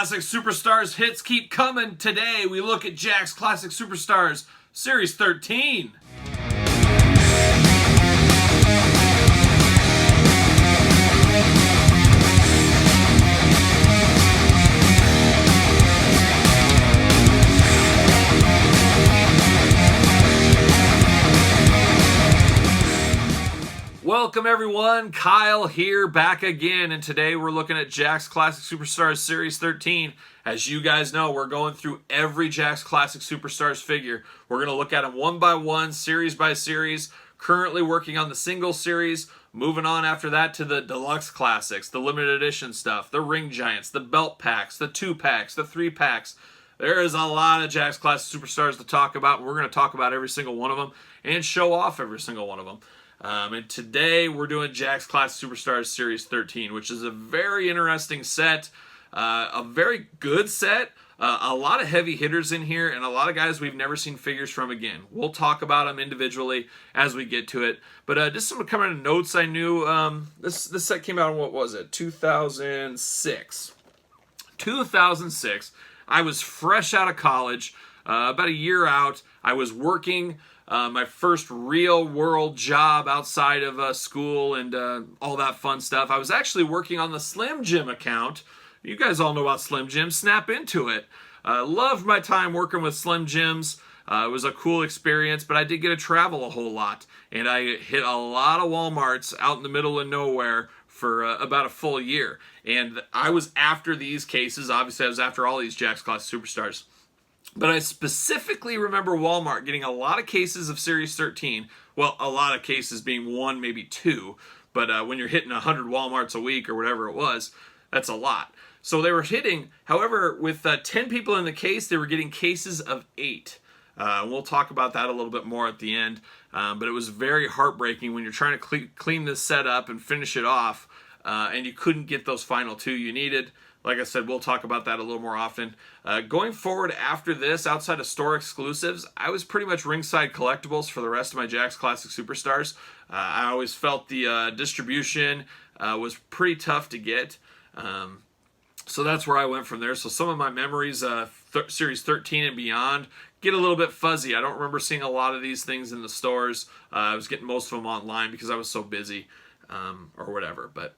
Classic Superstars hits keep coming. Today we look at Jakks Classic Superstars Series 13. Welcome everyone, Kyle here, back again, and today we're looking at Jakks Classic Superstars Series 13. As you guys know, we're going through every Jakks Classic Superstars figure. We're going to look at them one by one, series by series, currently working on the single series, moving on after that to the deluxe classics, the limited edition stuff, the ring giants, the belt packs, the 2-packs, the 3-packs. There is a lot of Jakks Classic Superstars to talk about, and we're going to talk about every single one of them and show off every single one of them. And today we're doing Jakks Classic Superstars Series 13, which is a very interesting set, a very good set, a lot of heavy hitters in here, and a lot of guys we've never seen figures from again. We'll talk about them individually as we get to it. But just some kind of notes I knew. This set came out in, what was it, 2006. 2006. I was fresh out of college, about a year out. I was working my first real world job outside of school and all that fun stuff. I was actually working on the Slim Jim account. You guys all know about Slim Jim. Snap into it. Loved my time working with Slim Jims. It was a cool experience, but I did get to travel a whole lot. And I hit a lot of Walmarts out in the middle of nowhere for about a full year. And I was after these cases. Obviously, I was after all these Jakks Classic Superstars. But I specifically remember Walmart getting a lot of cases of Series 13. Well, a lot of cases being one, maybe two. But when you're hitting 100 Walmarts a week or whatever it was, that's a lot. So they were hitting, however, with 10 people in the case, they were getting cases of 8. We'll talk about that a little bit more at the end. But it was very heartbreaking when you're trying to clean this set up and finish it off, and you couldn't get those final 2 you needed. Like I said, we'll talk about that a little more often. Going forward after this, outside of store exclusives, I was pretty much ringside collectibles for the rest of my Jakks Classic Superstars. I always felt the distribution was pretty tough to get. So that's where I went from there. So some of my memories, Series 13 and beyond, get a little bit fuzzy. I don't remember seeing a lot of these things in the stores. I was getting most of them online because I was so busy or whatever. But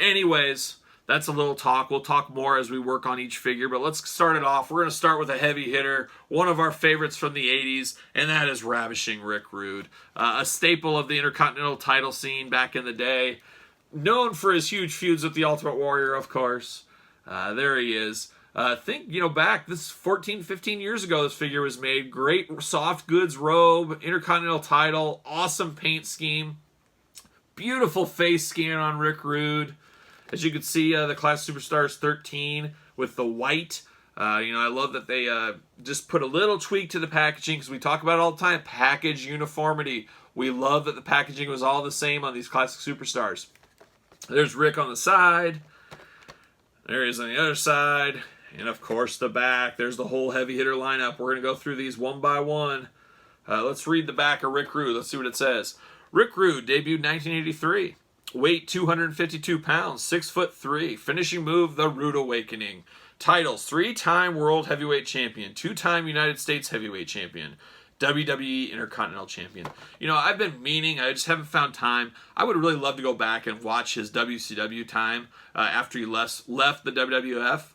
anyways, that's a little talk. We'll talk more as we work on each figure, but let's start it off. We're going to start with a heavy hitter, one of our favorites from the 80s, and that is Ravishing Rick Rude. A staple of the Intercontinental title scene back in the day. Known for his huge feuds with the Ultimate Warrior, of course. There he is. Think, back, this 14, 15 years ago this figure was made. Great soft goods robe, Intercontinental title, awesome paint scheme. Beautiful face scan on Rick Rude. As you can see, the Classic Superstars 13 with the white. I love that they just put a little tweak to the packaging because we talk about it all the time. Package uniformity. We love that the packaging was all the same on these Classic Superstars. There's Rick on the side. There he is on the other side. And, of course, the back. There's the whole heavy hitter lineup. We're going to go through these one by one. Let's read the back of Rick Rude. Let's see what it says. Rick Rude debuted 1983. Weight 252 pounds, 6'3". Finishing move, the Rude Awakening. Titles: 3-time World Heavyweight Champion, 2-time United States Heavyweight Champion, WWE Intercontinental Champion. I've been meaning, I just haven't found time. I would really love to go back and watch his WCW time after he left the WWF.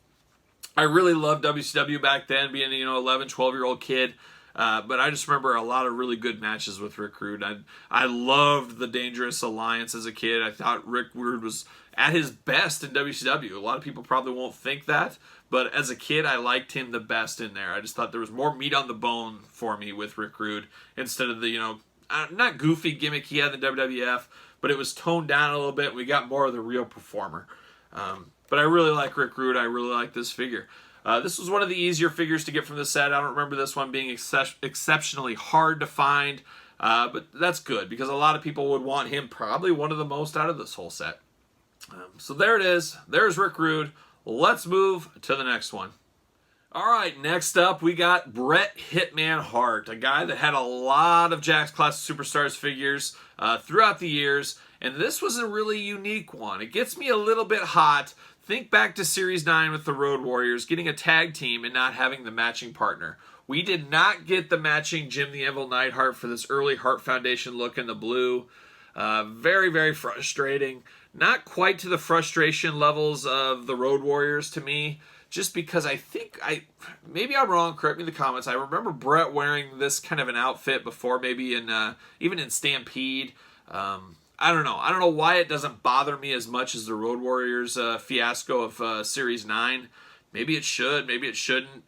I really loved WCW back then, being 11, 12-year-old kid. But I just remember a lot of really good matches with Rick Rude. I loved the Dangerous Alliance as a kid. I thought Rick Rude was at his best in WCW. A lot of people probably won't think that, but as a kid, I liked him the best in there. I just thought there was more meat on the bone for me with Rick Rude instead of the, not goofy gimmick he had in the WWF, but it was toned down a little bit. We got more of the real performer. But I really like Rick Rude. I really like this figure. This was one of the easier figures to get from this set. I don't remember this one being exceptionally hard to find, but that's good because a lot of people would want him probably one of the most out of this whole set. So there it is. There's Rick Rude. Let's move to the next one. All right, next up we got Bret Hitman Hart, a guy that had a lot of Jakks Classic Superstars figures throughout the years, and this was a really unique one. It gets me a little bit hot think back to Series 9 with the Road Warriors getting a tag team and not having the matching partner. We did not get the matching Jim the Anvil Neidhart for this early Hart Foundation look in the blue. Very, very frustrating. Not quite to the frustration levels of the Road Warriors to me, just because maybe I'm wrong, correct me in the comments. I remember Bret wearing this kind of an outfit before, maybe in even in Stampede. I don't know. I don't know why it doesn't bother me as much as the Road Warriors fiasco of Series 9. Maybe it should, maybe it shouldn't.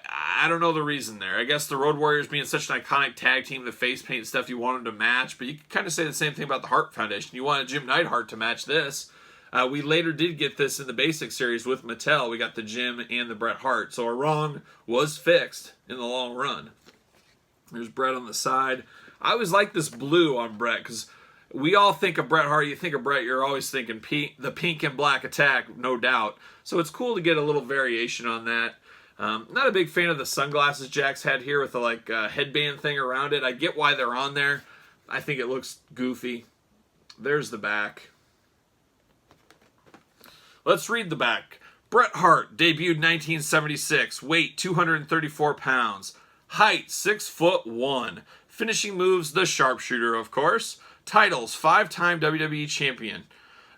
I don't know the reason there. I guess the Road Warriors being such an iconic tag team, the face paint and stuff, you want them to match, but you can kind of say the same thing about the Hart Foundation. You wanted Jim Neidhart to match this. We later did get this in the basic series with Mattel. We got the Jim and the Bret Hart. So our wrong was fixed in the long run. There's Bret on the side. I always like this blue on Bret because we all think of Bret Hart. You think of Bret, you're always thinking the pink and black attack, no doubt. So it's cool to get a little variation on that. Not a big fan of the sunglasses Jakks had here with the headband thing around it. I get why they're on there. I think it looks goofy. There's the back. Let's read the back. Bret Hart debuted 1976. Weight 234 pounds. Height 6'1". Finishing moves the sharpshooter, of course. Titles: 5-time WWE champion,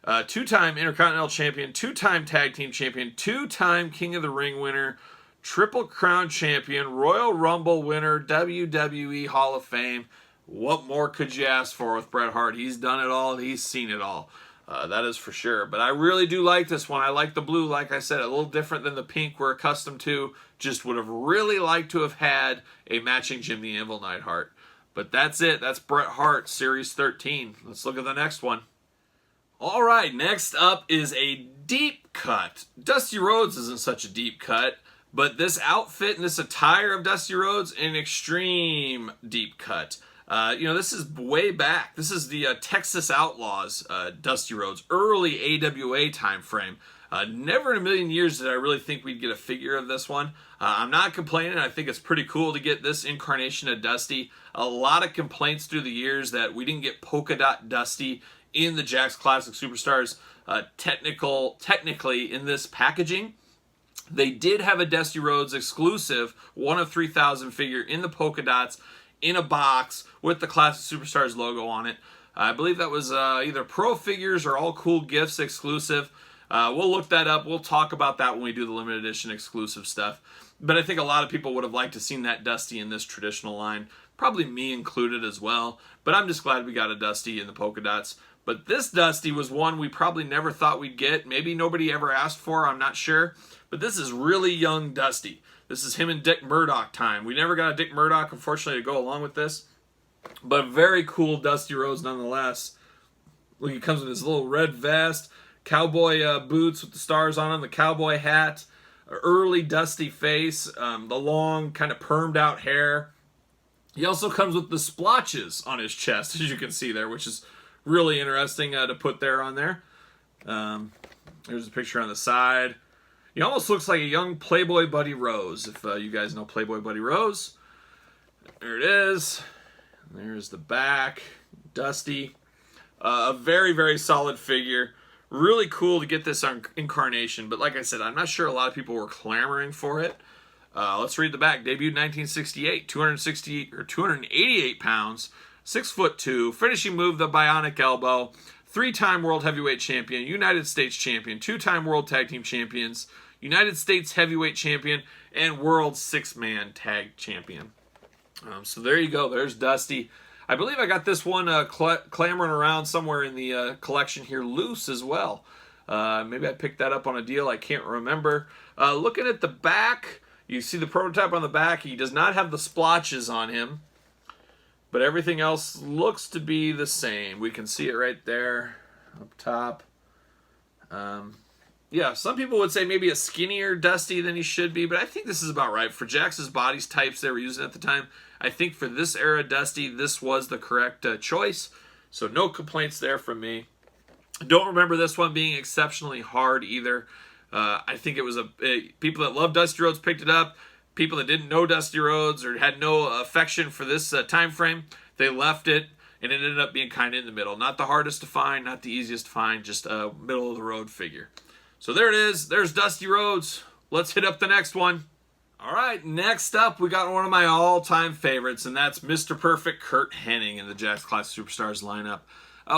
2-time Intercontinental champion, 2-time Tag Team champion, 2-time King of the Ring winner, Triple Crown champion, Royal Rumble winner, WWE Hall of Fame. What more could you ask for with Bret Hart? He's done it all. He's seen it all. That is for sure. But I really do like this one. I like the blue, like I said, a little different than the pink we're accustomed to. Just would have really liked to have had a matching Jim the Anvil Neidhart. But that's it. That's Bret Hart, Series 13. Let's look at the next one. All right, next up is a deep cut. Dusty Rhodes isn't such a deep cut, but this outfit and this attire of Dusty Rhodes, an extreme deep cut. This is way back. This is the Texas Outlaws, Dusty Rhodes, early AWA time frame. Never in a million years did I really think we'd get a figure of this one. I'm not complaining. I think it's pretty cool to get this incarnation of Dusty. A lot of complaints through the years that we didn't get polka dot Dusty in the Jakks Classic Superstars technically in this packaging. They did have a Dusty Rhodes exclusive 1 of 3,000 figure in the polka dots in a box with the Classic Superstars logo on it. I believe that was either Pro Figures or All Cool Gifts exclusive. We'll look that up. We'll talk about that when we do the limited edition exclusive stuff. But I think a lot of people would have liked to seen that Dusty in this traditional line. Probably me included as well. But I'm just glad we got a Dusty in the polka dots. But this Dusty was one we probably never thought we'd get. Maybe nobody ever asked for, I'm not sure. But this is really young Dusty. This is him and Dick Murdoch time. We never got a Dick Murdoch, unfortunately, to go along with this. But very cool Dusty Rhodes nonetheless. Look, he comes with his little red vest, cowboy boots with the stars on them, the cowboy hat, early Dusty face, the long kind of permed out hair. He also comes with the splotches on his chest, as you can see there, which is really interesting to put there on there. There's a picture on the side. He almost looks like a young Playboy Buddy Rose, if you guys know Playboy Buddy Rose. There it is. There's the back. Dusty. A very, very solid figure. Really cool to get this incarnation, but like I said, I'm not sure a lot of people were clamoring for it. Let's read the back. Debuted 1968, 288 pounds, 6'2", finishing move the bionic elbow, 3-time World Heavyweight Champion, United States Champion, 2-time World Tag Team Champions, United States Heavyweight Champion, and World 6-Man Tag Champion. So there you go. There's Dusty. I believe I got this one clamoring around somewhere in the collection here loose as well. Maybe I picked that up on a deal. I can't remember. Looking at the back, you see the prototype on the back. He does not have the splotches on him, but everything else looks to be the same. We can see it right there up top. Yeah, some people would say maybe a skinnier Dusty than he should be, but I think this is about right. For Jakks' body types they were using at the time, I think for this era Dusty, this was the correct choice. So no complaints there from me. Don't remember this one being exceptionally hard either. I think it was people that love Dusty Rhodes picked it up. People that didn't know Dusty Rhodes or had no affection for this time frame, they left it, and it ended up being kind of in the middle. Not the hardest to find, not the easiest to find, just a middle of the road figure. So there it is. There's Dusty Rhodes. Let's hit up the next one. All right, next up, we got one of my all-time favorites, and that's Mr. Perfect Curt Hennig in the Jakks Classic Superstars lineup.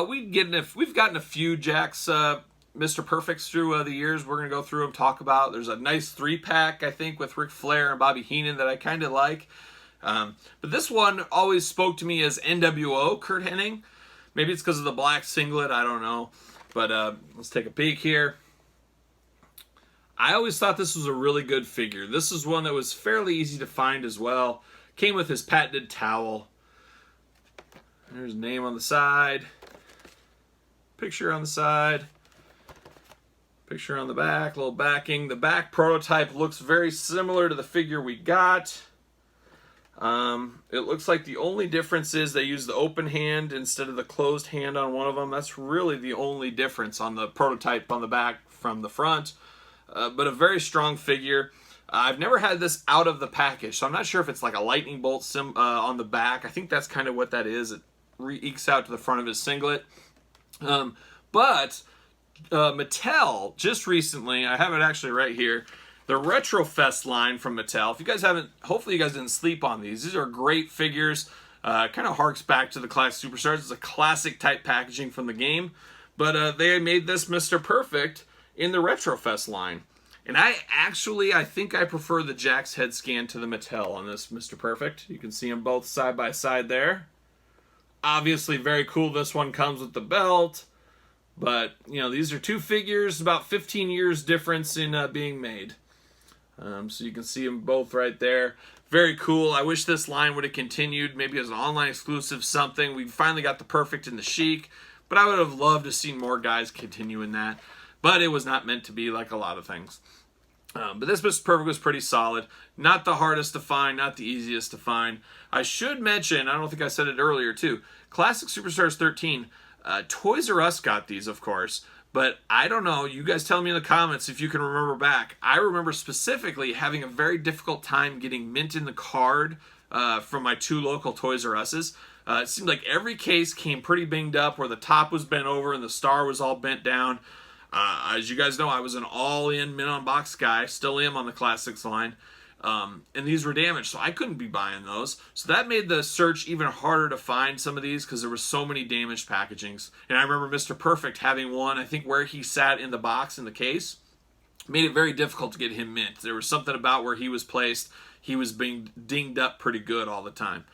We've gotten a few Jakks Mr. Perfects through the years. We're going to go through them, talk about. There's a nice 3-pack, I think, with Ric Flair and Bobby Heenan that I kind of like. But this one always spoke to me as NWO Curt Hennig. Maybe it's because of the black singlet, I don't know. But let's take a peek here. I always thought this was a really good figure. This is one that was fairly easy to find as well. Came with his patented towel. There's a name on the side. Picture on the side. Picture on the back, little backing. The back prototype looks very similar to the figure we got. It looks like the only difference is they use the open hand instead of the closed hand on one of them. That's really the only difference on the prototype on the back from the front. But a very strong figure. I've never had this out of the package, so I'm not sure if it's like a lightning bolt on the back. I think that's kind of what that is. It ekes out to the front of his singlet. But Mattel, just recently, I have it actually right here, the Retrofest line from Mattel. If you guys haven't, hopefully you guys didn't sleep on these. These are great figures. Kind of harks back to the Classic Superstars. It's a classic type packaging from the game. But they made this Mr. Perfect in the Retrofest line. And I think I prefer the Jakks head scan to the Mattel on this Mr. Perfect. You can see them both side by side there. Obviously very cool this one comes with the belt. But, you know, these are two figures, about 15 years difference in being made. So you can see them both right there. Very cool. I wish this line would have continued, maybe as an online exclusive something. We finally got the Perfect and the Chic. But I would have loved to see more guys continue in that. But it was not meant to be, like a lot of things. But this Mr. Perfect was pretty solid. Not the hardest to find, not the easiest to find. I should mention, I don't think I said it earlier too, Classic Superstars 13, Toys R Us got these, of course. But I don't know, you guys tell me in the comments if you can remember back. I remember specifically having a very difficult time getting Mint in the card from my two local Toys R Us's. It seemed like every case came pretty binged up where the top was bent over and the star was all bent down. As you guys know, I was an all-in Mint on Box guy, still am on the Classics line, and these were damaged, so I couldn't be buying those. So that made the search even harder to find some of these because there were so many damaged packagings. And I remember Mr. Perfect having one, I think where he sat in the box in the case, made it very difficult to get him mint. There was something about where he was placed, he was being dinged up pretty good all the time.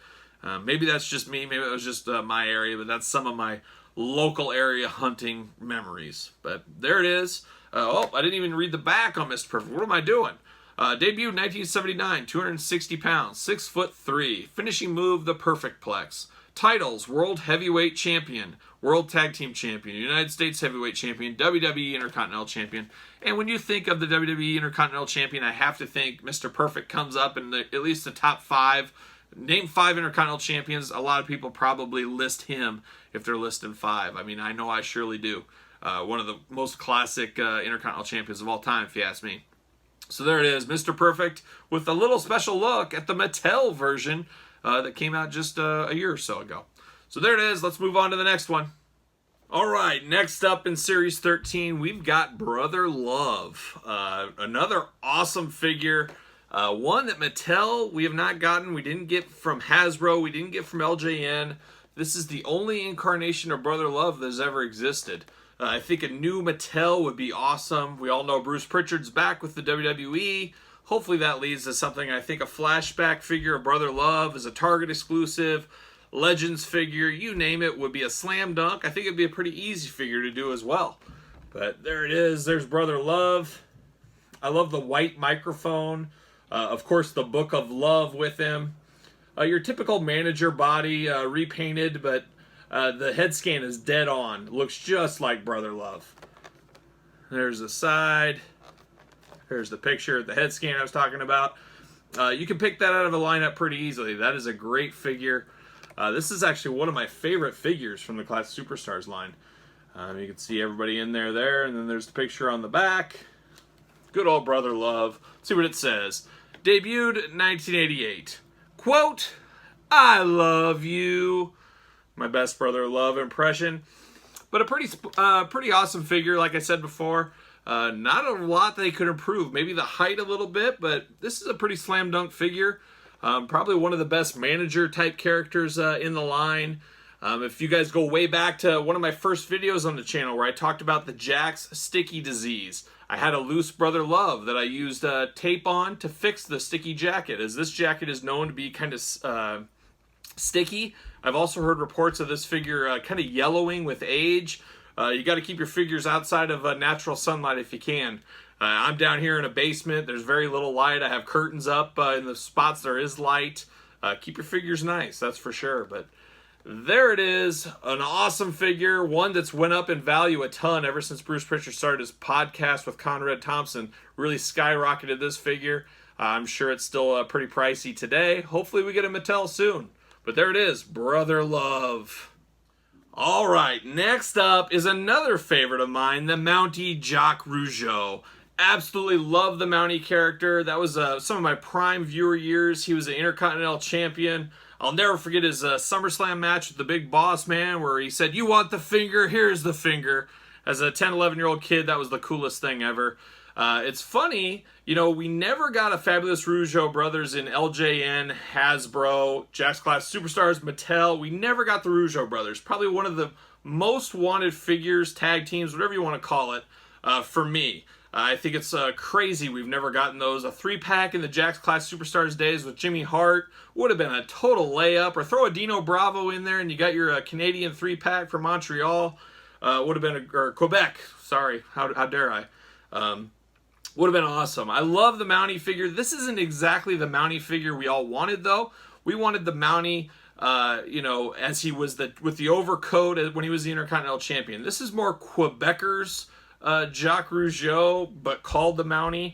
Maybe that's just me, maybe it was just my area, but that's some of my local area hunting memories. But there it is. I didn't even read the back on Mr. Perfect. What am I doing? Debuted 1979, 260 pounds, 6'3". Finishing move, the Perfect Plex. Titles, World Heavyweight Champion, World Tag Team Champion, United States Heavyweight Champion, WWE Intercontinental Champion. And when you think of the WWE Intercontinental Champion, I have to think Mr. Perfect comes up in at least the top 5. Name 5 Intercontinental Champions. A lot of people probably list him if they're listed 5. I mean, I know I surely do. One of the most classic Intercontinental Champions of all time, if you ask me. So there it is, Mr. Perfect, with a little special look at the Mattel version that came out just a year or so ago. So there it is. Let's move on to the next one. All right, next up in Series 13, we've got Brother Love. Another awesome figure. One that Mattel we have not gotten. We didn't get from Hasbro. We didn't get from LJN. This is the only incarnation of Brother Love that has ever existed. I think a new Mattel would be awesome. We all know Bruce Pritchard's back with the WWE. Hopefully that leads to something. I think a flashback figure of Brother Love is a Target exclusive. Legends figure, you name it, would be a slam dunk. I think it'd be a pretty easy figure to do as well. But there it is. There's Brother Love. I love the white microphone. Of course, the Book of Love with him. Your typical manager body, repainted, but the head scan is dead on. Looks just like Brother Love. There's the side. Here's the picture of the head scan I was talking about. You can pick that out of a lineup pretty easily. That is a great figure. This is actually one of my favorite figures from the Classic Superstars line. You can see everybody in there, and then there's the picture on the back. Good old Brother Love. Let's see what it says. Debuted 1988. Quote, "I love you." My best Brother Love impression. But a pretty awesome figure, like I said before. Not a lot they could improve. Maybe the height a little bit, but this is a pretty slam dunk figure. Probably one of the best manager type characters in the line. If you guys go way back to one of my first videos on the channel where I talked about the Jakks sticky disease, I had a loose Brother Love that I used tape on to fix the sticky jacket, as this jacket is known to be kind of sticky. I've also heard reports of this figure kind of yellowing with age. You got to keep your figures outside of natural sunlight if you can. I'm down here in a basement. There's very little light. I have curtains up in the spots there is light. Keep your figures nice, that's for sure. But there it is, an awesome figure, one that's went up in value a ton ever since Bruce Prichard started his podcast with Conrad Thompson. Really skyrocketed this figure. I'm sure it's still pretty pricey today. Hopefully we get a Mattel soon. But there it is, Brother Love. All right, next up is another favorite of mine, the Mountie Jacques Rougeau. Absolutely love the Mountie character. That was some of my prime viewer years. He was an Intercontinental Champion. I'll never forget his SummerSlam match with the Big Boss Man, where he said, "You want the finger? Here's the finger." As a 10, 11-year-old kid, that was the coolest thing ever. It's funny, you know, we never got a Fabulous Rougeau brothers in LJN, Hasbro, Jakks Classic Superstars, Mattel. We never got the Rougeau brothers. Probably one of the most wanted figures, tag teams, whatever you want to call it, for me. I think it's crazy we've never gotten those. A 3-pack in the Jakks Classic Superstars days with Jimmy Hart would have been a total layup. Or throw a Dino Bravo in there and you got your Canadian 3-pack from Montreal. Would have been, or Quebec, sorry, how dare I. Would have been awesome. I love the Mountie figure. This isn't exactly the Mountie figure we all wanted, though. We wanted the Mountie, you know, as he was with the overcoat when he was the Intercontinental Champion. This is more Quebecers Jacques Rougeau, but called the Mountie.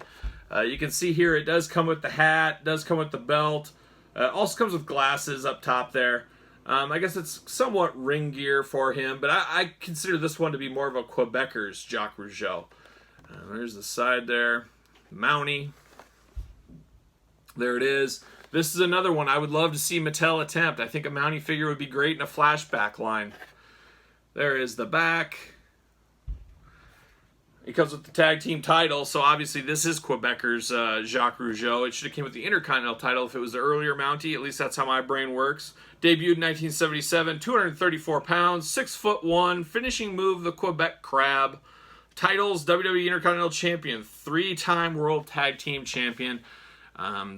You can see here it does come with the hat, does come with the belt. Also comes with glasses up top there. I guess it's somewhat ring gear for him, but I consider this one to be more of a Quebecers Jacques Rougeau. There's the side there. Mountie. There it is. This is another one I would love to see Mattel attempt. I think a Mountie figure would be great in a flashback line. There is the back. It comes with the tag team title, so obviously this is Quebecers Jacques Rougeau. It should have came with the Intercontinental title if it was the earlier Mountie. At least that's how my brain works. Debuted in 1977, 234 pounds, 6'1", finishing move the Quebec Crab. Titles, WWE Intercontinental Champion, 3-time World Tag Team Champion.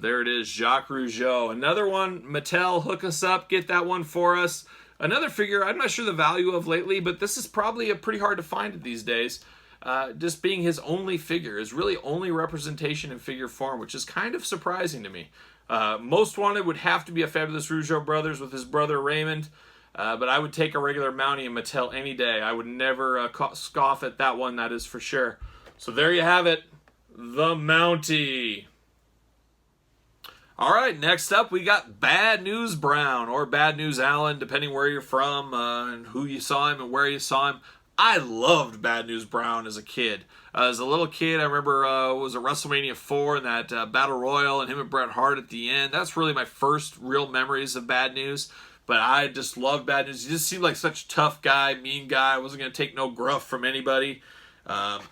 There it is, Jacques Rougeau. Another one, Mattel, hook us up, get that one for us. Another figure I'm not sure the value of lately, but this is probably a pretty hard to find these days. Just being his only figure, his really only representation in figure form, which is kind of surprising to me. Most wanted would have to be a Fabulous Rougeau brothers with his brother Raymond. But I would take a regular Mountie and Mattel any day. I would never scoff at that one, that is for sure. So there you have it, the Mountie. All right, next up we got Bad News Brown, or Bad News Allen, depending where you're from and who you saw him and where you saw him. I loved Bad News Brown as a kid. As a little kid, I remember it was at WrestleMania 4 and that Battle Royal and him and Bret Hart at the end. That's really my first real memories of Bad News. But I just loved Bad News. He just seemed like such a tough guy, mean guy. Wasn't going to take no gruff from anybody.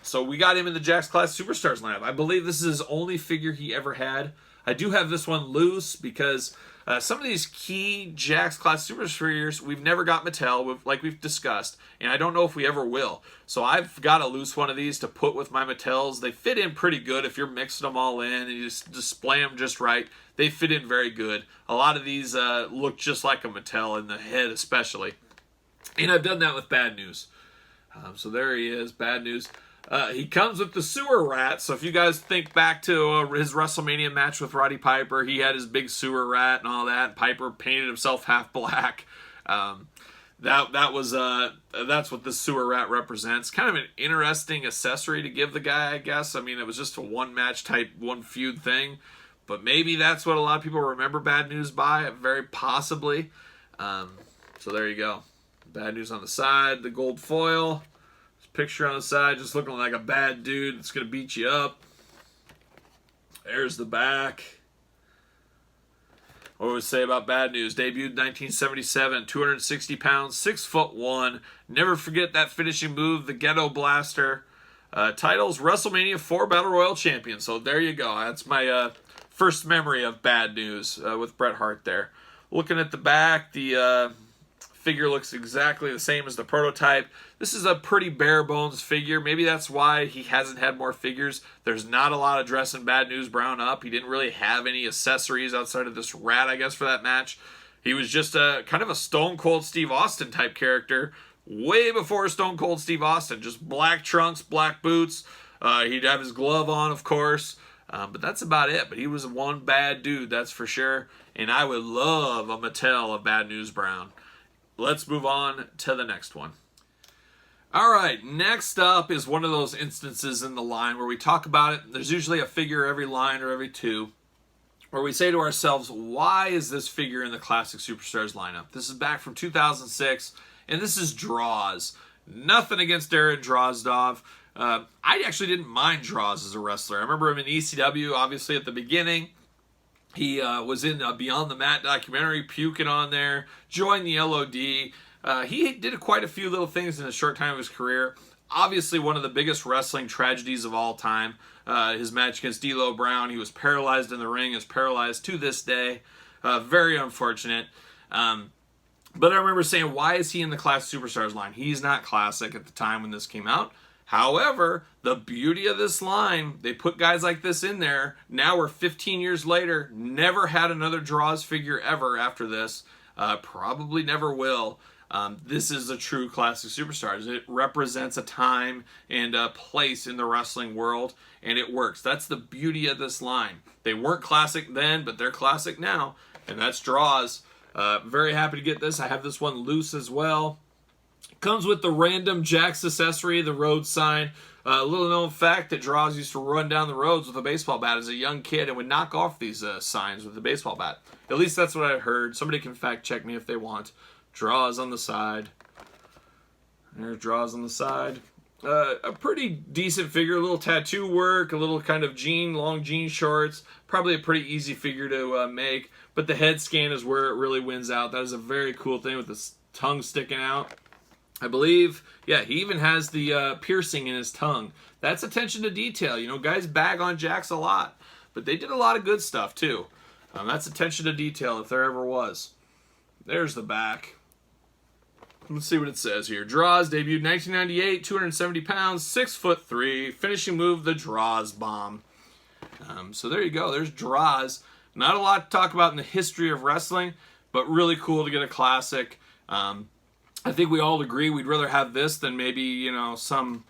So we got him in the Jakks Classic Superstars lineup. I believe this is his only figure he ever had. I do have this one loose because some of these key Jakks Classic Superstars figures we've never got Mattel, like we've discussed, and I don't know if we ever will. So I've got a loose one of these to put with my Mattels. They fit in pretty good if you're mixing them all in and you just display them just right. They fit in very good. A lot of these look just like a Mattel, in the head especially. And I've done that with Bad News. So there he is, Bad News. He comes with the sewer rat, so if you guys think back to his WrestleMania match with Roddy Piper, he had his big sewer rat and all that. Piper painted himself half black. That's what the sewer rat represents. Kind of an interesting accessory to give the guy, I guess. I mean, it was just a one-match type, one-feud thing. But maybe that's what a lot of people remember Bad News by, very possibly. So there you go. Bad News on the side, the gold foil. Picture on the side, just looking like a bad dude that's going to beat you up. There's the back. What would we say about Bad News? Debuted in 1977, 260 pounds, 6'1". Never forget that finishing move, the Ghetto Blaster. Titles, WrestleMania 4 Battle Royal Champion. So there you go. That's my first memory of bad news with Bret Hart there. Looking at the back, the figure looks exactly the same as the prototype. This is a pretty bare bones figure. Maybe that's why he hasn't had more figures. There's not a lot of dressing Bad News Brown up. He didn't really have any accessories outside of this rat, I guess, for that match. He was just a kind of a Stone Cold Steve Austin type character way before Stone Cold Steve Austin. Just black trunks, black boots. He'd have his glove on, of course. But that's about it. But he was one bad dude, that's for sure. And I would love a Mattel of Bad News Brown. Let's move on to the next one. All right, next up is one of those instances in the line where we talk about it. There's usually a figure every line or every two where we say to ourselves, why is this figure in the Classic Superstars lineup? This is back from 2006, and this is Droz. Nothing against Aaron Drozdov. I actually didn't mind Droz as a wrestler. I remember him in ECW, obviously, at the beginning. He was in Beyond the Mat documentary, puking on there, joined the LOD. He did quite a few little things in a short time of his career. Obviously, one of the biggest wrestling tragedies of all time. His match against D'Lo Brown, he was paralyzed in the ring, is paralyzed to this day. Very unfortunate. But I remember saying, why is he in the Classic Superstars line? He's not classic at the time when this came out. However, the beauty of this line, they put guys like this in there. Now we're 15 years later, never had another Droz figure ever after this. Probably never will. This is a true Classic Superstars. It represents a time and a place in the wrestling world, and it works. That's the beauty of this line. They weren't classic then, but they're classic now, and that's Droz. Very happy to get this. I have this one loose as well. Comes with the random Jakks accessory, the Rhodes sign. A little known fact that Droz used to run down the roads with a baseball bat as a young kid and would knock off these signs with a baseball bat. At least that's what I heard. Somebody can fact check me if they want. Droz on the side. There's Droz on the side. A pretty decent figure. A little tattoo work. A little kind of long jean shorts. Probably a pretty easy figure to make. But the head scan is where it really wins out. That is a very cool thing with the tongue sticking out. I believe, yeah, he even has the piercing in his tongue. That's attention to detail. You know, guys bag on Jakks a lot, but they did a lot of good stuff too. That's attention to detail if there ever was. There's the back. Let's see what it says here. Droz debuted 1998, 270 pounds, 6'3", finishing move, the Droz bomb. So there you go. There's Droz. Not a lot to talk about in the history of wrestling, but really cool to get a classic. I think we all agree we'd rather have this than maybe, you know, some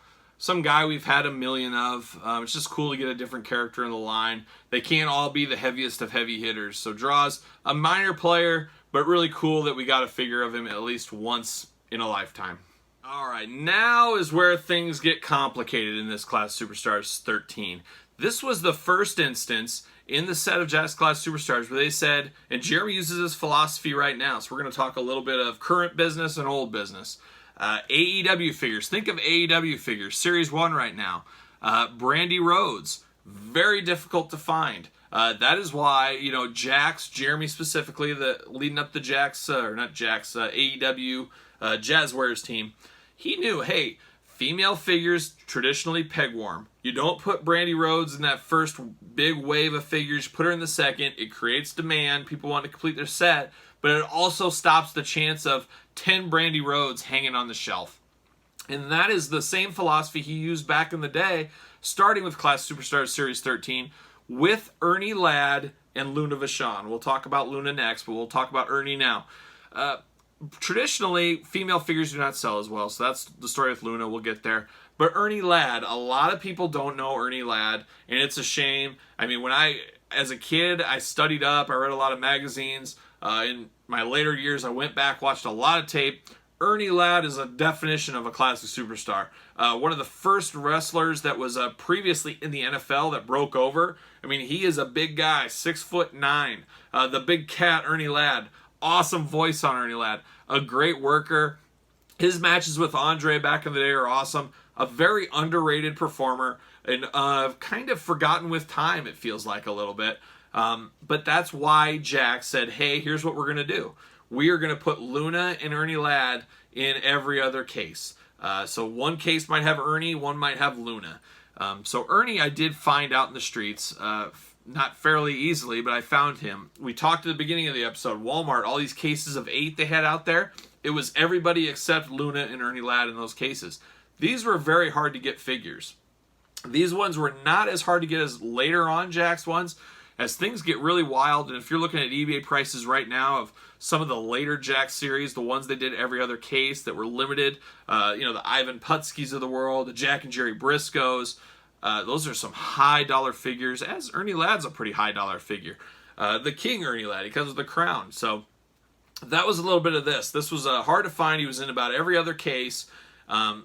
guy we've had a million of. It's just cool to get a different character in the line. They can't all be the heaviest of heavy hitters. So Droz, a minor player, but really cool that we got a figure of him at least once in a lifetime. All right, now is where things get complicated in this Class Superstars 13. This was the first instance in the set of Jakks Class Superstars where they said, and Jeremy uses this philosophy right now, so we're going to talk a little bit of current business and old business. AEW figures. Think of AEW figures. Series 1 right now. Brandy Rhodes. Very difficult to find. That is why, you know, Jakks, Jeremy specifically, leading up the Jakks, AEW Jazzwares team, he knew, hey, female figures traditionally peg warm. You don't put Brandy Rhodes in that first big wave of figures. You put her in the second. It creates demand. People want to complete their set. But it also stops the chance of 10 Brandy Rhodes hanging on the shelf. And that is the same philosophy he used back in the day, starting with Class Superstars Series 13 with Ernie Ladd and Luna Vachon. We'll talk about Luna next, but we'll talk about Ernie now. Traditionally, female figures do not sell as well, so that's the story with Luna. We'll get there. But Ernie Ladd, a lot of people don't know Ernie Ladd, and it's a shame. I mean, as a kid, I studied up, I read a lot of magazines. In my later years, I went back, watched a lot of tape. Ernie Ladd is a definition of a classic superstar. One of the first wrestlers that was previously in the NFL that broke over. I mean, he is a big guy, 6'9". The big cat, Ernie Ladd. Awesome voice on Ernie Ladd. A great worker. His matches with Andre back in the day are awesome. A very underrated performer. And kind of forgotten with time, it feels like a little bit. But that's why Jakks said, hey, here's what we're going to do. We are going to put Luna and Ernie Ladd in every other case. So one case might have Ernie, one might have Luna. So Ernie I did find out in the streets, not fairly easily, but I found him. We talked at the beginning of the episode, Walmart, all these cases of 8 they had out there. It was everybody except Luna and Ernie Ladd in those cases. These were very hard to get figures. These ones were not as hard to get as later on Jakks ones, as things get really wild. And if you're looking at eBay prices right now of some of the later Jakks series, the ones they did every other case that were limited, the Ivan Putskys of the world, the Jack and Jerry Briscoes, those are some high dollar figures, as Ernie Ladd's a pretty high dollar figure. The King Ernie Ladd, he comes with the crown. So that was a little bit of this. This was hard to find. He was in about every other case. And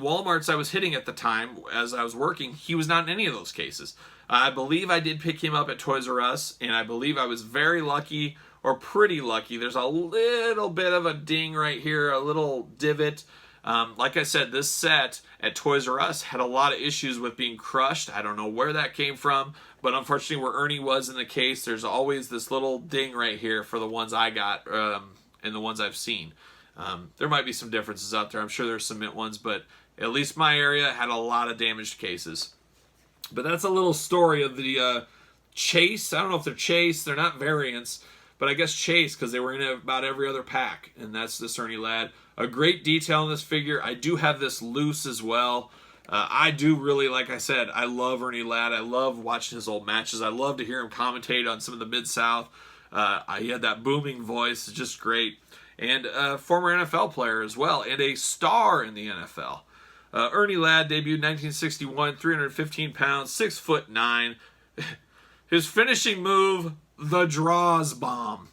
Walmart's I was hitting at the time as I was working, he was not in any of those cases. I believe I did pick him up at Toys R Us, and I believe I was very lucky, or pretty lucky. There's a little bit of a ding right here, a little divot. Like I said, this set at Toys R Us had a lot of issues with being crushed. I don't know where that came from, but unfortunately where Ernie was in the case, there's always this little ding right here for the ones I got and the ones I've seen. There might be some differences out there. I'm sure there's some mint ones, but at least my area had a lot of damaged cases. But that's a little story of the chase. I don't know if they're chase. They're not variants, but I guess chase because they were in about every other pack. And that's this Ernie Ladd. A great detail in this figure. I do have this loose as well. I do really, like I said, I love Ernie Ladd. I love watching his old matches. I love to hear him commentate on some of the Mid-South. He had that booming voice. It's just great. And a former NFL player as well, and a star in the NFL. Ernie Ladd debuted 1961, 315 pounds, 6'9". His finishing move, the Droz bomb.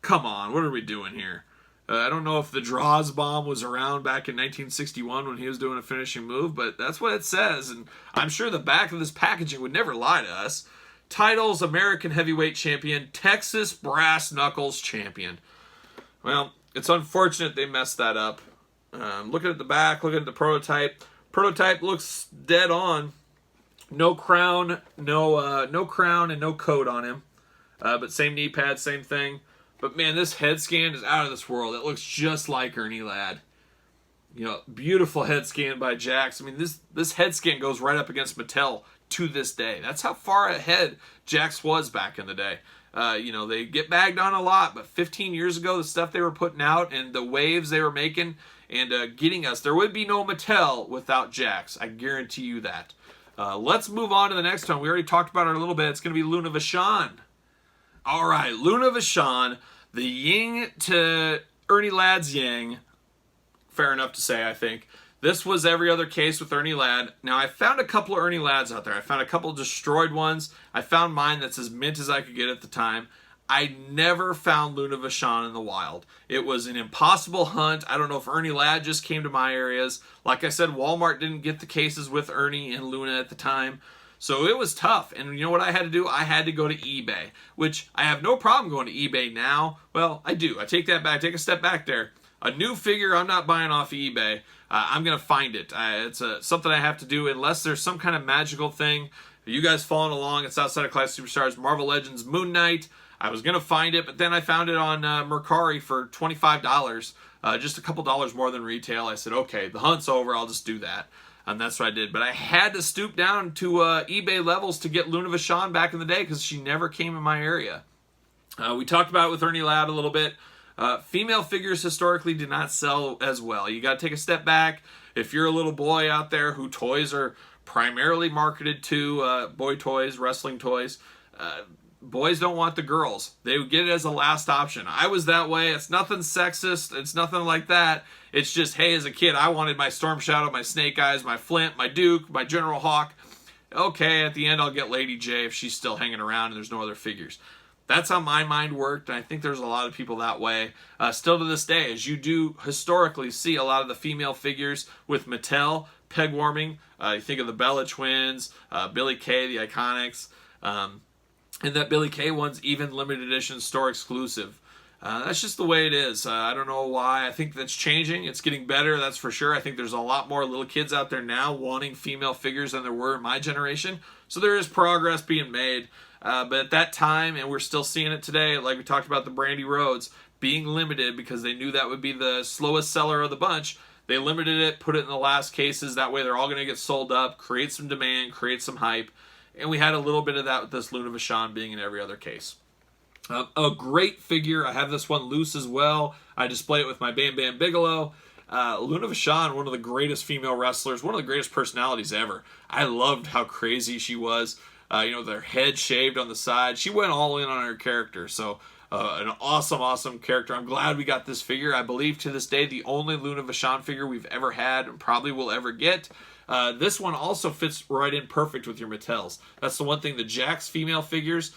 Come on, what are we doing here? I don't know if the Droz bomb was around back in 1961 when he was doing a finishing move, but that's what it says, and I'm sure the back of this packaging would never lie to us. Titles, American Heavyweight Champion, Texas Brass Knuckles Champion. Well, it's unfortunate they messed that up. Looking at the back, looking at the prototype. Prototype looks dead on. No crown, no crown and no coat on him. But same knee pad, same thing. But man, this head scan is out of this world. It looks just like Ernie Ladd. Beautiful head scan by Jakks. I mean, this head scan goes right up against Mattel to this day. That's how far ahead Jakks was back in the day. They get bagged on a lot, but 15 years ago, the stuff they were putting out and the waves they were making and getting us, there would be no Mattel without Jakks. I guarantee you that. Let's move on to the next one. We already talked about her a little bit. It's going to be Luna Vachon. All right, Luna Vachon, the yin to Ernie Ladd's yang. Fair enough to say, I think. This was every other case with Ernie Ladd. Now, I found a couple of Ernie Ladds out there. I found a couple of destroyed ones. I found mine that's as mint as I could get at the time. I never found Luna Vachon in the wild. It was an impossible hunt. I don't know if Ernie Ladd just came to my areas. Like I said, Walmart didn't get the cases with Ernie and Luna at the time. So it was tough. And you know what I had to do? I had to go to eBay, which I have no problem going to eBay now. Well, I do. I take that back. Take a step back there. A new figure I'm not buying off eBay. I'm going to find it. It's something I have to do unless there's some kind of magical thing. You guys following along, it's Outside of Classic Superstars, Marvel Legends, Moon Knight. I was going to find it, but then I found it on Mercari for $25, just a couple dollars more than retail. I said, okay, the hunt's over, I'll just do that. And that's what I did. But I had to stoop down to eBay levels to get Luna Vachon back in the day because she never came in my area. We talked about it with Ernie Ladd a little bit. Female figures historically did not sell as well. You got to take a step back. If you're a little boy out there who toys are primarily marketed to, boy toys, wrestling toys, boys don't want the girls. They would get it as a last option. I was that way. It's nothing sexist. It's nothing like that. It's just, hey, as a kid, I wanted my Storm Shadow, my Snake Eyes, my Flint, my Duke, my General Hawk. Okay, at the end, I'll get Lady J if she's still hanging around and there's no other figures. That's how my mind worked, and I think there's a lot of people that way. Still to this day, as you do historically see a lot of the female figures with Mattel, peg warming. You think of the Bella Twins, Billy Kay, the Iconics, and that Billy Kay one's even limited edition store exclusive. That's just the way it is. I don't know why. I think that's changing. It's getting better, that's for sure. I think there's a lot more little kids out there now wanting female figures than there were in my generation. So there is progress being made. But at that time, and we're still seeing it today, like we talked about the Brandy Rhodes, being limited because they knew that would be the slowest seller of the bunch, They limited it, put it in the last cases. That way they're all going to get sold up, create some demand, create some hype. And we had a little bit of that with this Luna Vachon being in every other case. A great figure. I have this one loose as well. I display it with my Bam Bam Bigelow. Luna Vachon, one of the greatest female wrestlers, one of the greatest personalities ever. I loved how crazy she was. Their head shaved on the side. She went all in on her character. So an awesome character. I'm glad we got this figure. I believe to this day the only Luna Vachon figure we've ever had and probably will ever get. This one also fits right in perfect with your Mattels. That's the one thing. The Jakks female figures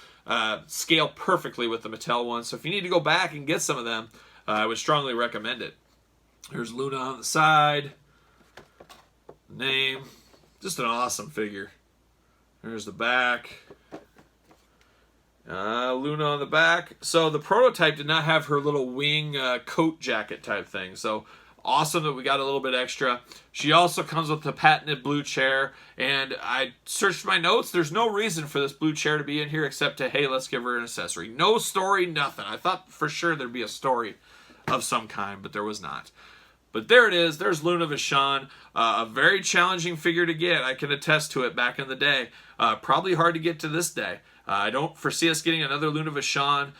scale perfectly with the Mattel ones. So if you need to go back and get some of them, I would strongly recommend it. There's Luna on the side. Name. Just an awesome figure. There's the back. Luna on the back. So the prototype did not have her little wing coat jacket type thing. So awesome that we got a little bit extra. She also comes with the patented blue chair. And I searched my notes. There's no reason for this blue chair to be in here except to, hey, let's give her an accessory. No story, nothing. I thought for sure there'd be a story of some kind, but there was not. But there it is. There's Luna Vachon. A very challenging figure to get. I can attest to it back in the day. Probably hard to get to this day. I don't foresee us getting another Luna Vachon.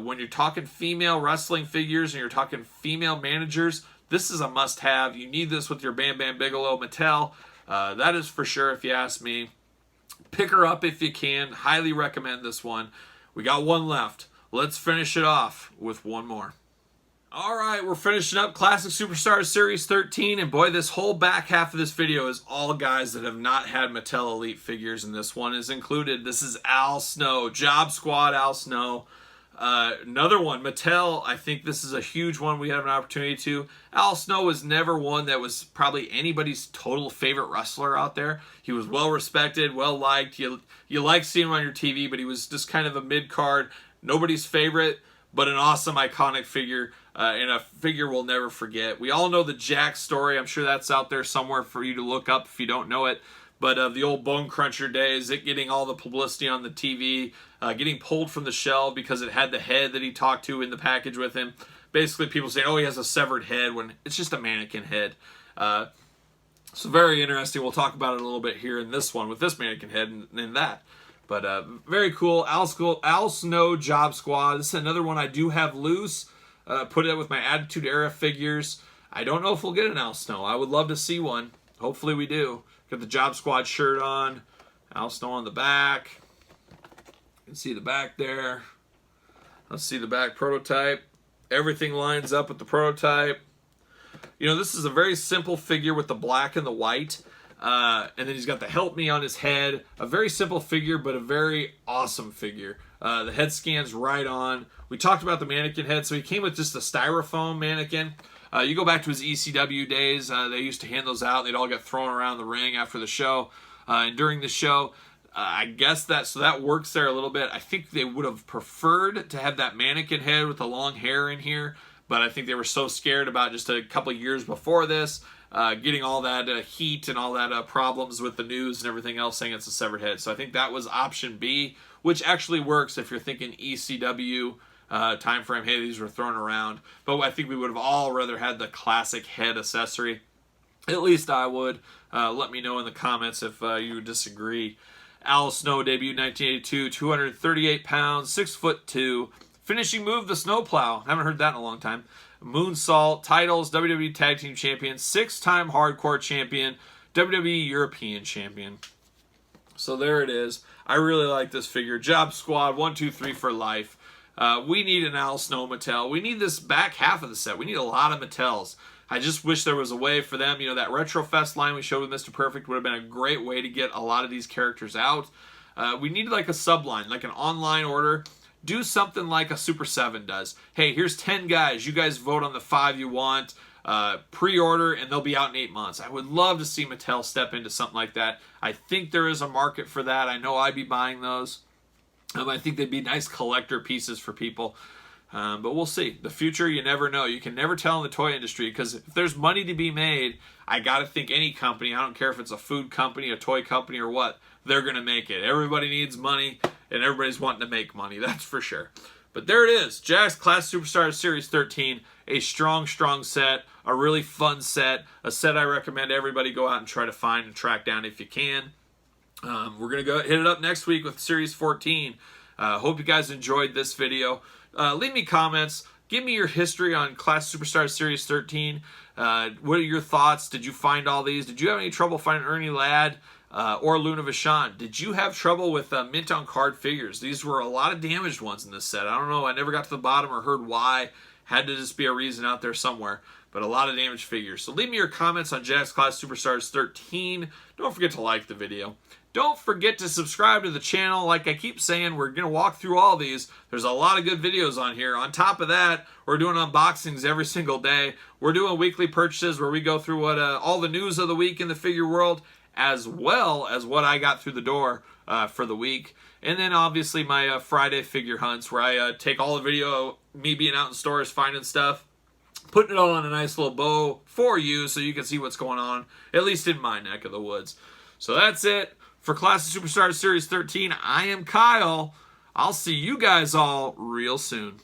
When you're talking female wrestling figures and you're talking female managers, this is a must-have. You need this with your Bam Bam Bigelow Mattel. That is for sure, if you ask me. Pick her up if you can. Highly recommend this one. We got one left. Let's finish it off with one more. All right, we're finishing up Classic Superstars Series 13, and boy, this whole back half of this video is all guys that have not had Mattel Elite figures, and this one is included. This is Al Snow, Job Squad Al Snow. Another one, Mattel, I think this is a huge one we have an opportunity to. Al Snow was never one that was probably anybody's total favorite wrestler out there. He was well-respected, well-liked. You like seeing him on your TV, but he was just kind of a mid-card, nobody's favorite, but an awesome, iconic figure. And a figure we'll never forget. We all know the Jakks story. I'm sure that's out there somewhere for you to look up if you don't know it. But the old Bone Cruncher days, it getting all the publicity on the TV, getting pulled from the shelf because it had the head that he talked to in the package with him. Basically, people saying, oh, he has a severed head when it's just a mannequin head. So very interesting. We'll talk about it a little bit here in this one with this mannequin head and that. But very cool. Al Snow Job Squad. This is another one I do have loose. Put it with my Attitude Era figures. I don't know if we'll get an Al Snow. I would love to see one. Hopefully we do. Got the Job Squad shirt on. Al Snow on the back. You can see the back there. Let's see the back prototype. Everything lines up with the prototype. You know, this is a very simple figure with the black and the white. And then he's got the Help Me on his head. A very simple figure, but a very awesome figure. The head scan's right on. We talked about the mannequin head, so he came with just a styrofoam mannequin. You go back to his ECW days, they used to hand those out. They'd all get thrown around the ring after the show. And during the show, I guess that works there a little bit. I think they would have preferred to have that mannequin head with the long hair in here, but I think they were so scared about just a couple of years before this, getting all that heat and all that problems with the news and everything else saying it's a severed head. So I think that was option B, which actually works if you're thinking ECW time frame. Hey, these were thrown around. But I think we would have all rather had the classic head accessory. At least I would. Let me know in the comments if you disagree. Al Snow debuted 1982, 238 pounds, 6'2". Finishing move, the snowplow. Haven't heard that in a long time. Moonsault, titles, WWE Tag Team Champion, 6-time Hardcore Champion, WWE European Champion. So there it is. I really like this figure. Job Squad, 1, 2, 3 for life. We need an Al Snow Mattel. We need this back half of the set. We need a lot of Mattels. I just wish there was a way for them. You know, that Retrofest line we showed with Mr. Perfect would have been a great way to get a lot of these characters out. We need like a subline, like an online order. Do something like a Super 7 does. Hey, here's 10 guys. You guys vote on the 5 you want. Pre-order, and they'll be out in 8 months. I would love to see Mattel step into something like that. I think there is a market for that. I know I'd be buying those. I think they'd be nice collector pieces for people. But we'll see. The future, you never know. You can never tell in the toy industry, because if there's money to be made, I got to think any company, I don't care if it's a food company, a toy company, or what, they're going to make it. Everybody needs money, and everybody's wanting to make money. That's for sure. But But there it is, Jakks Classic Superstars Series 13, a strong set, a really fun set, a set I recommend everybody go out and try to find and track down if you can. We're going to go hit it up next week with Series 14. Hope you guys enjoyed this video. Leave me comments. Give me your history on Classic Superstars Series 13. What are your thoughts? Did you find all these? Did you have any trouble finding Ernie Ladd or Luna Vachon? Did you have trouble with mint on card figures? These were a lot of damaged ones in this set. I don't know. I never got to the bottom or heard why. Had to just be a reason out there somewhere. But a lot of damaged figures. So leave me your comments on Jakks Classic Superstars 13. Don't forget to like the video. Don't forget to subscribe to the channel. Like I keep saying, we're going to walk through all these. There's a lot of good videos on here. On top of that, we're doing unboxings every single day. We're doing weekly purchases where we go through what all the news of the week in the figure world, as well as what I got through the door for the week. And then obviously my Friday figure hunts where I take all the video, me being out in stores, finding stuff, putting it all on a nice little bow for you so you can see what's going on, at least in my neck of the woods. So that's it for Classic Superstars Series 13. I am Kyle. I'll see you guys all real soon.